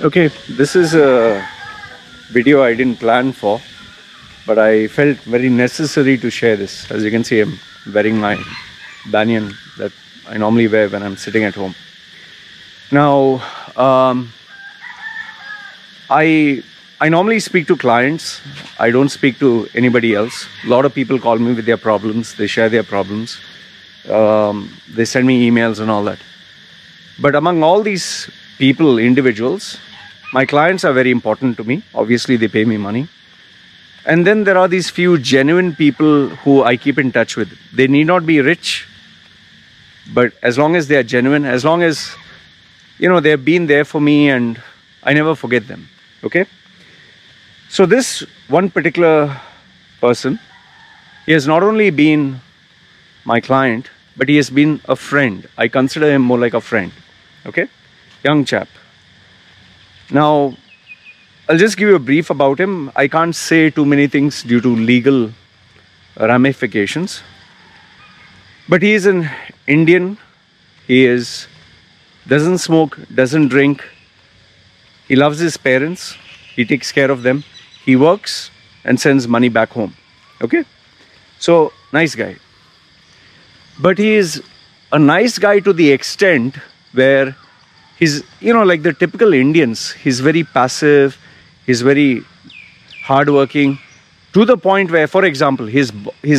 Okay, this is a video I didn't plan for, but I felt very necessary to share this. As you can see, I'm wearing my banyan that I normally wear when I'm sitting at home. Now, I normally speak to clients. I don't speak to anybody else. A lot of people call me with their problems. They share their problems. They send me emails and all that. But among all these people, individuals, my clients are very important to me. Obviously, they pay me money. And then there are these few genuine people who I keep in touch with. They need not be rich, but as long as they are genuine, as long as, you know, they've been there for me and I never forget them. Okay? So this one particular person, he has not only been my client, but he has been a friend. I consider him more like a friend. Okay? Young chap. Now, I'll just give you a brief about him. I can't say too many things due to legal ramifications. But he is an Indian. He doesn't smoke, doesn't drink. He loves his parents. He takes care of them. He works and sends money back home. Okay? So, nice guy. But he is a nice guy to the extent where he's, you know, like the typical Indians, he's very passive, he's very hardworking, to the point where, for example, his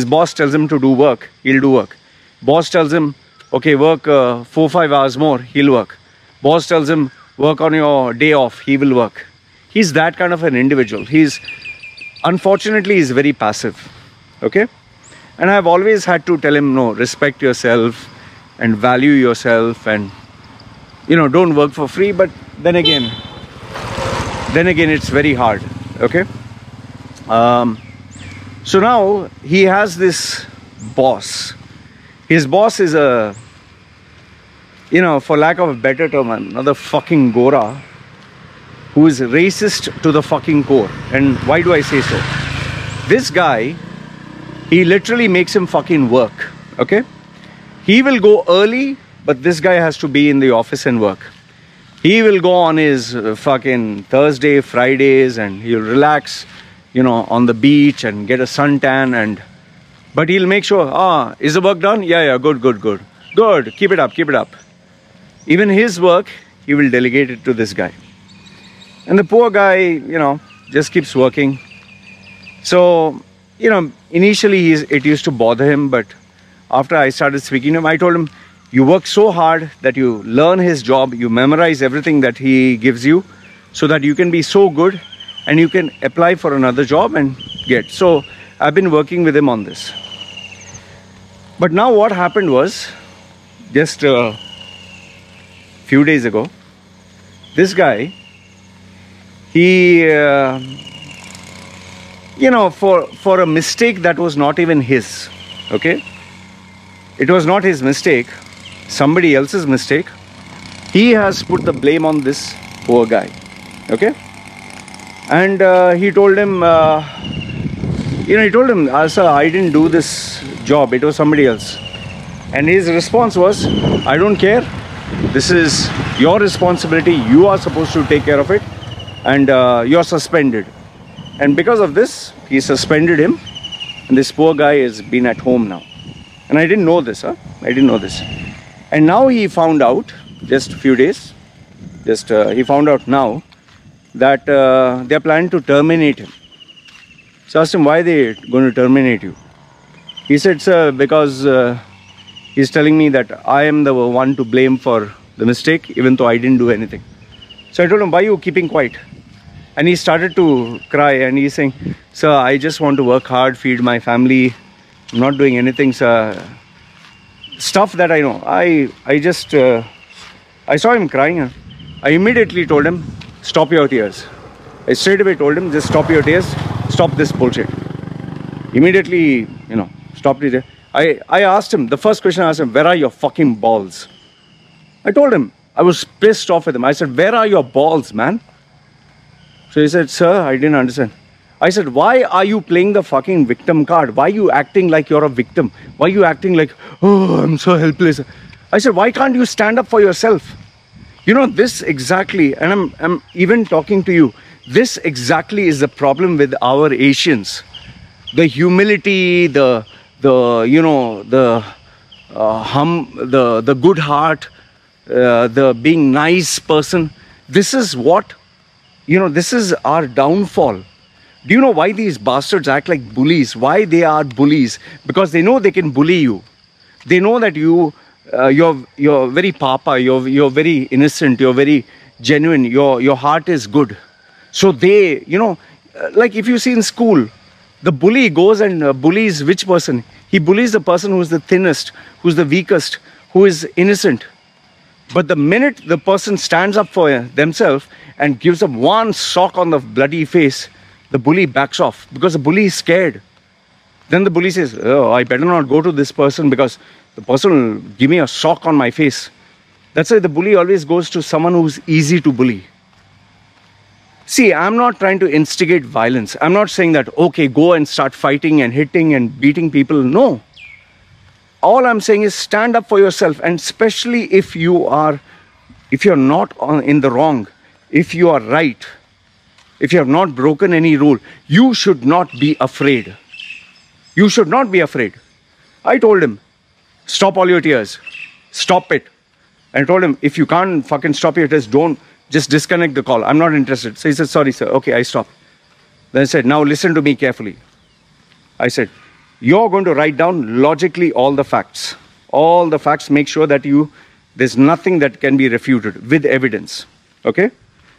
boss tells him to do work, he'll do work. Boss tells him, okay, work 4-5 hours more, he'll work. Boss tells him, work on your day off, he will work. He's that kind of an individual. Unfortunately, he's very passive. Okay? And I've always had to tell him, no, respect yourself and value yourself and, you know, don't work for free. But then again, it's very hard. Okay? So now he has this boss. His boss is a, you know, for lack of a better term, another fucking Gora who is racist to the fucking core. And why do I say so? This guy, he literally makes him fucking work. Okay? He will go early, but this guy has to be in the office and work. He will go on his fucking Thursday, Fridays, and he'll relax, you know, on the beach and get a suntan. But he'll make sure, is the work done? Yeah, good. Good, keep it up. Even his work, he will delegate it to this guy. And the poor guy, you know, just keeps working. So, you know, initially it used to bother him, but after I started speaking to him, I told him, you work so hard that you learn his job, you memorize everything that he gives you so that you can be so good and you can apply for another job and get. So I've been working with him on this. But now what happened was, just a few days ago, this guy, he, you know, for a mistake that was not even his, okay? It was not his mistake, somebody else's mistake. He has put the blame on this poor guy, okay? And he told him, sir, I didn't do this job, it was somebody else. And his response was, I don't care, this is your responsibility, you are supposed to take care of it, and you're suspended. And because of this, he suspended him, and this poor guy has been at home now. And I didn't know this, I didn't know this. And now he found out, just a few days, he found out now that they're planning to terminate him. So I asked him, why are they going to terminate you? He said, sir, because he's telling me that I am the one to blame for the mistake, even though I didn't do anything. So I told him, why are you keeping quiet? And he started to cry and he's saying, sir, I just want to work hard, feed my family. I'm not doing anything, sir. Stuff that I know. I saw him crying. I immediately told him, stop your tears. I straight away told him, just stop your tears. Stop this bullshit. Immediately, you know, stopped it. I asked him, the first question I asked him, where are your fucking balls? I told him, I was pissed off with him. I said, where are your balls, man? So he said, sir, I didn't understand. I said, why are you playing the fucking victim card? Why are you acting like you're a victim? Why are you acting like, oh, I'm so helpless? I said, why can't you stand up for yourself? You know, this exactly, and I'm even talking to you, this exactly is the problem with our Asians. The humility, the you know, the the good heart, the being nice person. This is what, you know, this is our downfall. Do you know why these bastards act like bullies? Why they are bullies? Because they know they can bully you. They know that you're very papa, you're very innocent, you're very genuine, your heart is good. So they, you know, like if you see in school, the bully goes and bullies which person? He bullies the person who's the thinnest, who's the weakest, who is innocent. But the minute the person stands up for themselves and gives them one sock on the bloody face, the bully backs off because the bully is scared. Then the bully says, oh, I better not go to this person because the person will give me a sock on my face. That's why the bully always goes to someone who's easy to bully. See, I'm not trying to instigate violence. I'm not saying that, okay, go and start fighting and hitting and beating people. No. All I'm saying is stand up for yourself. And especially if you're not in the wrong, if you are right, if you have not broken any rule, you should not be afraid. You should not be afraid. I told him, stop all your tears. Stop it. And I told him, if you can't fucking stop your tears, just disconnect the call. I'm not interested. So he said, sorry, sir. Okay, I stopped. Then I said, now listen to me carefully. I said, you're going to write down logically all the facts. All the facts, make sure that there's nothing that can be refuted with evidence. Okay?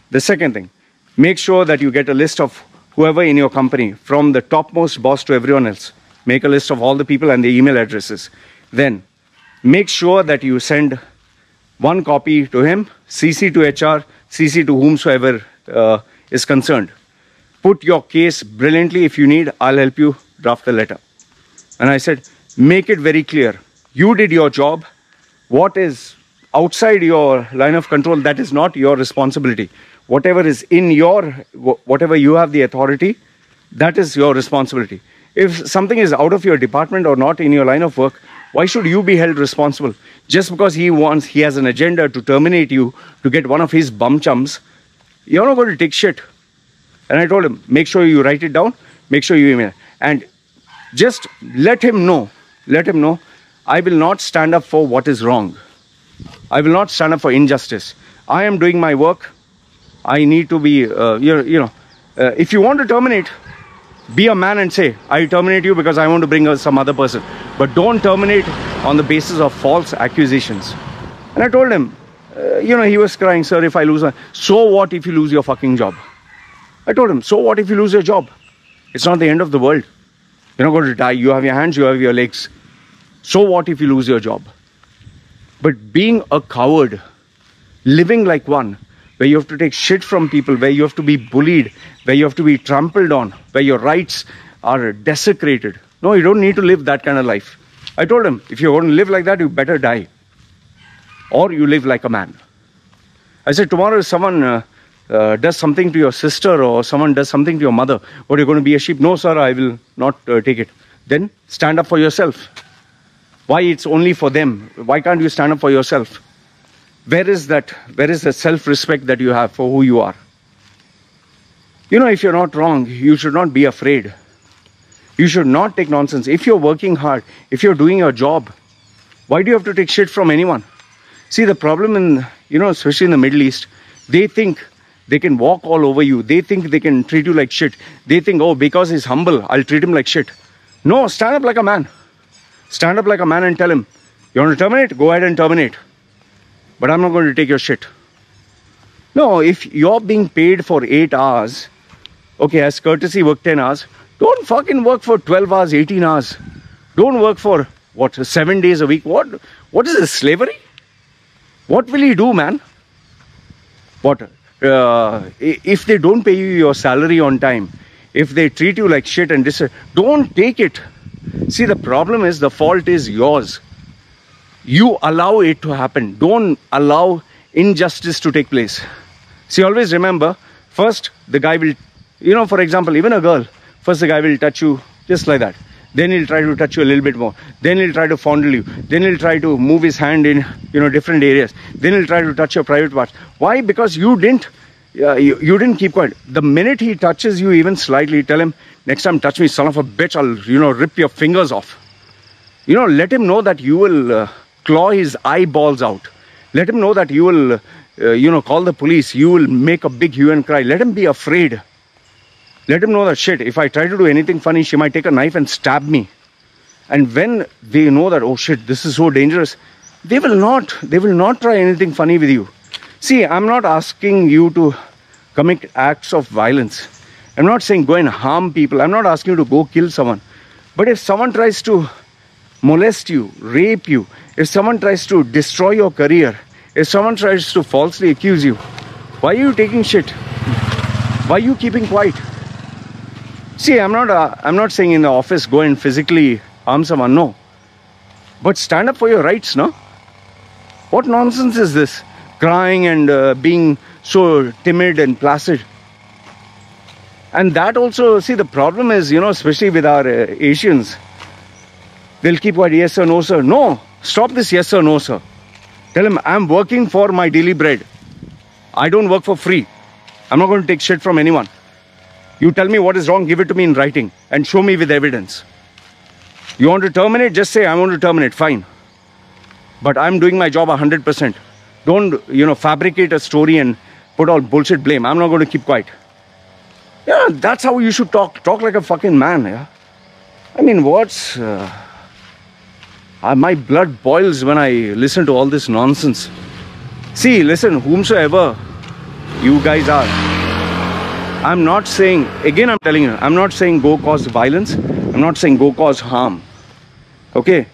The second thing, make sure that you get a list of whoever in your company, from the topmost boss to everyone else. Make a list of all the people and their email addresses. Then, make sure that you send one copy to him, CC to HR, CC to whomsoever is concerned. Put your case brilliantly. If you need, I'll help you draft the letter. And I said, make it very clear. You did your job. What is outside your line of control, that is not your responsibility. Whatever is in whatever you have the authority, that is your responsibility. If something is out of your department or not in your line of work, why should you be held responsible? Just because he has an agenda to terminate you, to get one of his bum chums, you're not going to take shit. And I told him, make sure you write it down, make sure you email. And just let him know, I will not stand up for what is wrong. I will not stand up for injustice. I am doing my work. I need to be, if you want to terminate, be a man and say, I terminate you because I want to bring some other person. But don't terminate on the basis of false accusations. And I told him, he was crying, sir, if I lose so what if you lose your fucking job? I told him, so what if you lose your job? It's not the end of the world. You're not going to die. You have your hands, you have your legs. So what if you lose your job? But being a coward, living like one, where you have to take shit from people, where you have to be bullied, where you have to be trampled on, where your rights are desecrated. No, you don't need to live that kind of life. I told him, if you're going to live like that, you better die. Or you live like a man. I said, tomorrow if someone does something to your sister or someone does something to your mother, what, you're going to be a sheep? No, sir, I will not take it. Then stand up for yourself. Why it's only for them? Why can't you stand up for yourself? Where is that? Where is the self-respect that you have for who you are? If you're not wrong, you should not be afraid. You should not take nonsense. If you're working hard, if you're doing your job, why do you have to take shit from anyone? See, the problem in, especially in the Middle East, they think they can walk all over you. They think they can treat you like shit. They think, oh, because he's humble, I'll treat him like shit. No, stand up like a man. Stand up like a man and tell him, you want to terminate? Go ahead and terminate. But I'm not going to take your shit. No, if you're being paid for 8 hours, okay, as courtesy, work 10 hours. Don't fucking work for 12 hours, 18 hours. Don't work for, 7 days a week? What is this, slavery? What will you do, man? If they don't pay you your salary on time, if they treat you like shit and don't take it. See, the problem is the fault is yours. You allow it to happen. Don't allow injustice to take place. See, always remember, first the guy will, for example, even a girl, first the guy will touch you just like that. Then he'll try to touch you a little bit more. Then he'll try to fondle you. Then he'll try to move his hand in, different areas. Then he'll try to touch your private parts. Why? Because you didn't keep quiet. The minute he touches you even slightly, tell him, next time touch me, son of a bitch, I'll, rip your fingers off. Let him know that you will claw his eyeballs out. Let him know that you will, call the police. You will make a big hue and cry. Let him be afraid. Let him know that, shit, if I try to do anything funny, she might take a knife and stab me. And when they know that, oh shit, this is so dangerous, they will not try anything funny with you. See, I'm not asking you to commit acts of violence. I'm not saying go and harm people. I'm not asking you to go kill someone. But if someone tries to molest you, rape you, if someone tries to destroy your career, if someone tries to falsely accuse you, why are you taking shit? Why are you keeping quiet? See, I'm not saying in the office go and physically harm someone, no. But stand up for your rights, no? What nonsense is this? Crying and being so timid and placid. And that also, see, the problem is, especially with our Asians, they'll keep quiet, yes sir, no sir. No, stop this yes sir, no sir. Tell him, I'm working for my daily bread. I don't work for free. I'm not going to take shit from anyone. You tell me what is wrong, give it to me in writing and show me with evidence. You want to terminate, just say I want to terminate, fine. But I'm doing my job 100%. Don't, fabricate a story and put all bullshit blame. I'm not going to keep quiet. Yeah, that's how you should talk. Talk like a fucking man, yeah. I mean, my blood boils when I listen to all this nonsense. See, listen, whomsoever you guys are, I'm not saying, again I'm telling you, I'm not saying go cause violence. I'm not saying go cause harm. Okay?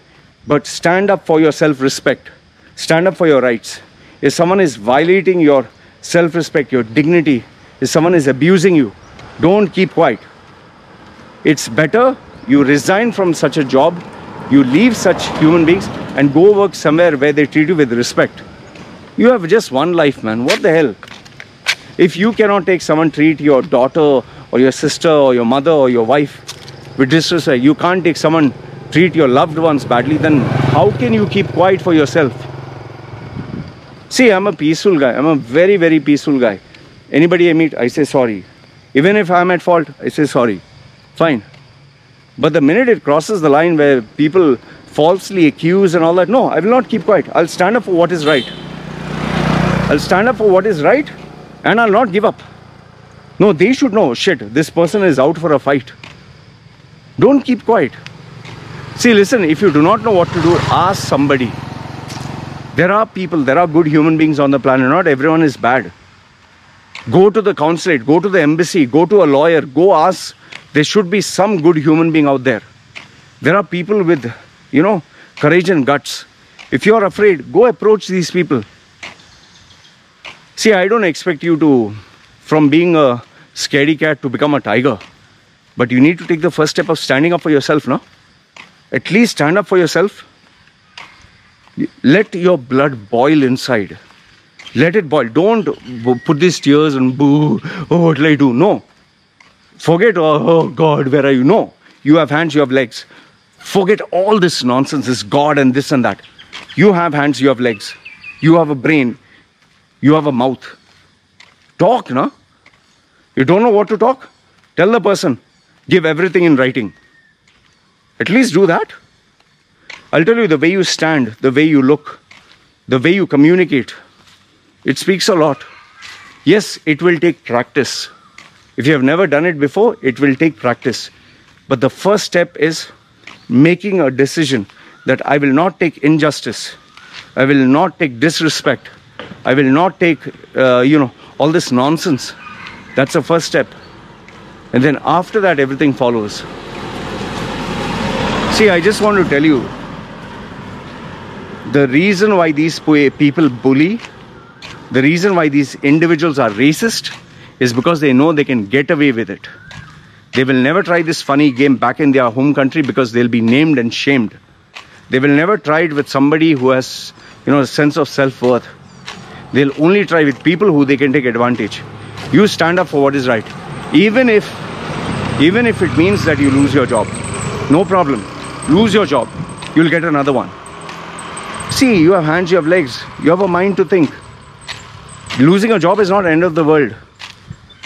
But stand up for your self-respect. Stand up for your rights. If someone is violating your self-respect, your dignity, if someone is abusing you, don't keep quiet. It's better you resign from such a job, you leave such human beings and go work somewhere where they treat you with respect. You have just one life, man. What the hell? If you cannot take someone treat your daughter or your sister or your mother or your wife with disrespect, you can't take someone treat your loved ones badly, then how can you keep quiet for yourself? See, I'm a peaceful guy. I'm a very, very peaceful guy. Anybody I meet, I say sorry. Even if I'm at fault, I say sorry. Fine. But the minute it crosses the line where people falsely accuse and all that, no, I will not keep quiet. I'll stand up for what is right. I'll stand up for what is right and I'll not give up. No, they should know, shit, this person is out for a fight. Don't keep quiet. See, listen, if you do not know what to do, ask somebody. There are people, there are good human beings on the planet. Not everyone is bad. Go to the consulate, go to the embassy, go to a lawyer, go ask. There should be some good human being out there. There are people with, courage and guts. If you are afraid, go approach these people. See, I don't expect you to, from being a scaredy cat to become a tiger. But you need to take the first step of standing up for yourself, no? At least stand up for yourself. Let your blood boil inside. Let it boil. Don't put these tears and boo, oh, what will I do? No. Forget, oh God, where are you? No. You have hands, you have legs. Forget all this nonsense, this God and this and that. You have hands, you have legs. You have a brain. You have a mouth. Talk, no? You don't know what to talk? Tell the person. Give everything in writing. At least do that. I'll tell you, the way you stand, the way you look, the way you communicate, it speaks a lot. Yes, it will take practice. If you have never done it before, it will take practice. But the first step is making a decision that I will not take injustice. I will not take disrespect. I will not take, all this nonsense. That's the first step. And then after that, everything follows. See, I just want to tell you, the reason why these people bully, the reason why these individuals are racist is because they know they can get away with it. They will never try this funny game back in their home country because they'll be named and shamed. They will never try it with somebody who has, a sense of self-worth. They'll only try with people who they can take advantage. You stand up for what is right. Even if it means that you lose your job. No problem. Lose your job. You'll get another one. See, you have hands, you have legs. You have a mind to think. Losing a job is not the end of the world.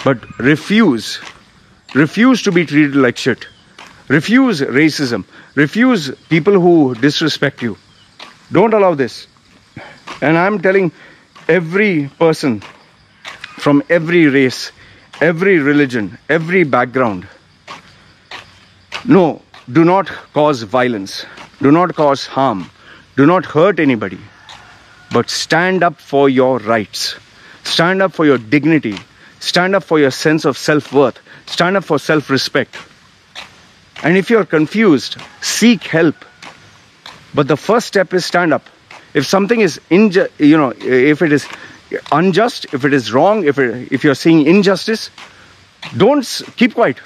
But refuse. Refuse to be treated like shit. Refuse racism. Refuse people who disrespect you. Don't allow this. And I'm telling every person from every race, every religion, every background, no, do not cause violence. Do not cause harm. Do not hurt anybody. But stand up for your rights. Stand up for your dignity. Stand up for your sense of self-worth. Stand up for self-respect. And if you're confused, seek help. But the first step is stand up. If something is if it is unjust, if it is wrong, if you're seeing injustice, don't keep quiet.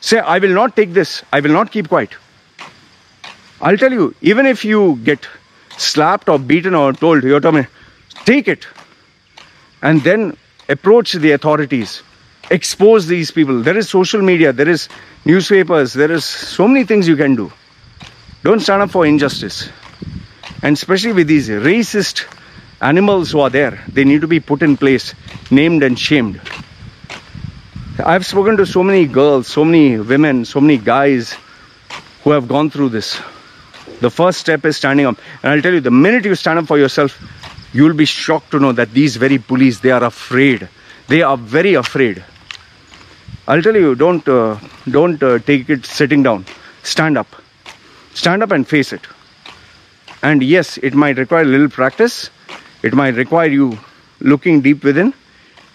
Say, I will not take this. I will not keep quiet. I'll tell you, even if you get slapped or beaten or told, you're telling me, take it. And then approach the authorities. Expose these people. There is social media. There is newspapers. There is so many things you can do. Don't stand up for injustice. And especially with these racist animals who are there, they need to be put in place, named and shamed. I've spoken to so many girls, so many women, so many guys who have gone through this. The first step is standing up. And I'll tell you, the minute you stand up for yourself, you'll be shocked to know that these very bullies, they are afraid. They are very afraid. I'll tell you, don't take it sitting down. Stand up. Stand up and face it. And yes, it might require a little practice. It might require you looking deep within.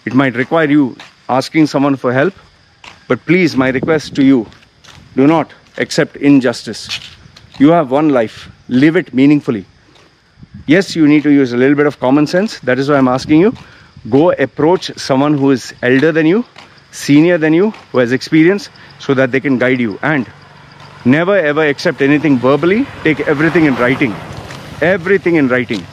It might require you asking someone for help. But please, my request to you, do not accept injustice. You have one life. Live it meaningfully. Yes, you need to use a little bit of common sense. That is why I'm asking you. Go approach someone who is elder than you, senior than you, who has experience, so that they can guide you. And never ever accept anything verbally. Take everything in writing. Everything in writing.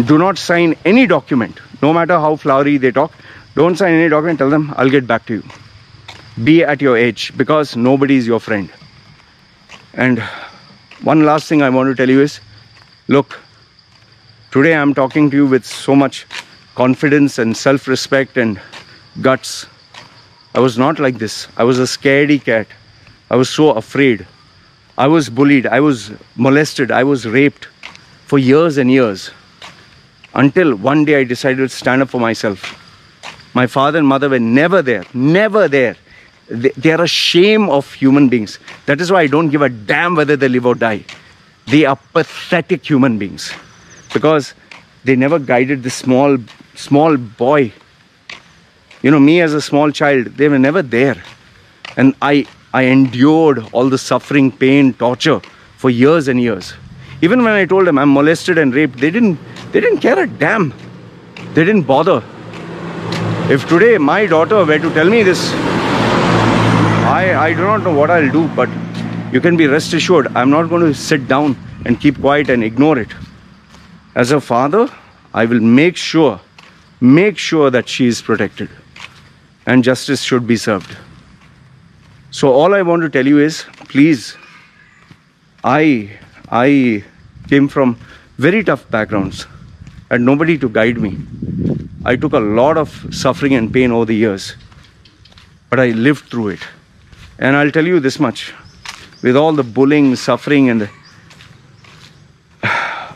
Do not sign any document, no matter how flowery they talk. Don't sign any document. Tell them, I'll get back to you. Be at your age, because nobody is your friend. And one last thing I want to tell you is, look, today I'm talking to you with so much confidence and self-respect and guts. I was not like this. I was a scaredy cat. I was so afraid. I was bullied. I was molested. I was raped for years and years. Until one day I decided to stand up for myself. My father and mother were never there. Never there. They are a shame of human beings. That is why I don't give a damn whether they live or die. They are pathetic human beings. Because they never guided this small boy. You know, me as a small child, they were never there. And I endured all the suffering, pain, torture for years and years. Even when I told them I'm molested and raped, they didn't care a damn. They didn't bother. If today my daughter were to tell me this, I do not know what I'll do, but you can be rest assured, I'm not going to sit down and keep quiet and ignore it. As a father, I will make sure that she is protected and justice should be served. So all I want to tell you is, please, I came from very tough backgrounds and nobody to guide me. I took a lot of suffering and pain over the years, but I lived through it. And I'll tell you this much, with all the bullying, suffering, and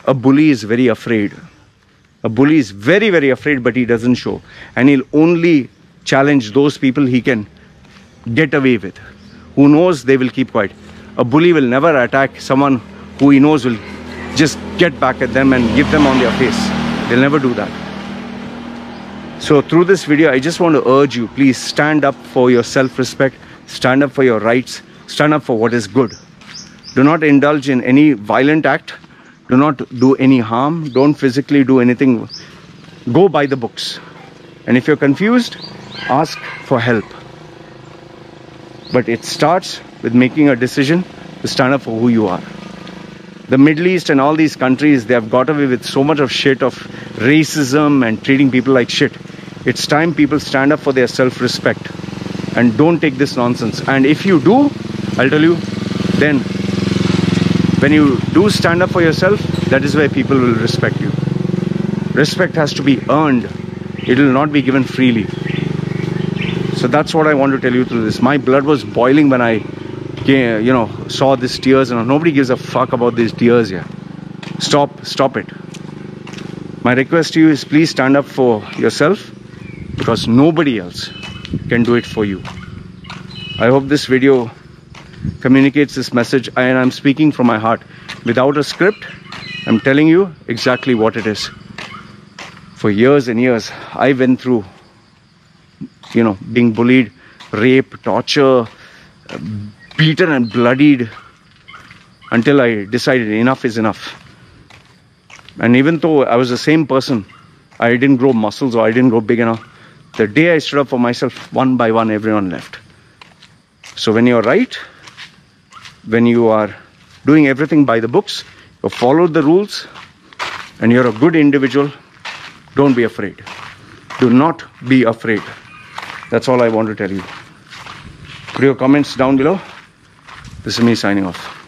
a bully is very afraid. A bully is very, very afraid, but he doesn't show. And he'll only challenge those people he can get away with. Who knows they will keep quiet. A bully will never attack someone who he knows will just get back at them and give them on their face. They'll never do that. So through this video, I just want to urge you, please stand up for your self-respect. Stand up for your rights. Stand up for what is good. Do not indulge in any violent act. Do not do any harm. Don't physically do anything. Go by the books. And if you're confused, ask for help. But it starts with making a decision to stand up for who you are. The Middle East and all these countries, they have got away with so much of shit, of racism and treating people like shit. It's time people stand up for their self-respect and don't take this nonsense. And if you do, I'll tell you, then When you do stand up for yourself, that is where people will respect you. Respect has to be earned. It will not be given freely. So that's what I want to tell you through this. My blood was boiling when I saw these tears, and nobody gives a fuck about these tears here. Stop it. My request to you is, please stand up for yourself, because nobody else can do it for you. I hope this video communicates this message, and I'm speaking from my heart without a script. I'm telling you exactly what it is. For years and years, I went through, being bullied, raped, torture, beaten and bloodied, until I decided enough is enough. And even though I was the same person, I didn't grow muscles or I didn't grow big enough. The day I stood up for myself, one by one, everyone left. So when you're right, when you are doing everything by the books, you followed the rules, and you're a good individual, don't be afraid. Do not be afraid. That's all I want to tell you. Put your comments down below. This is me signing off.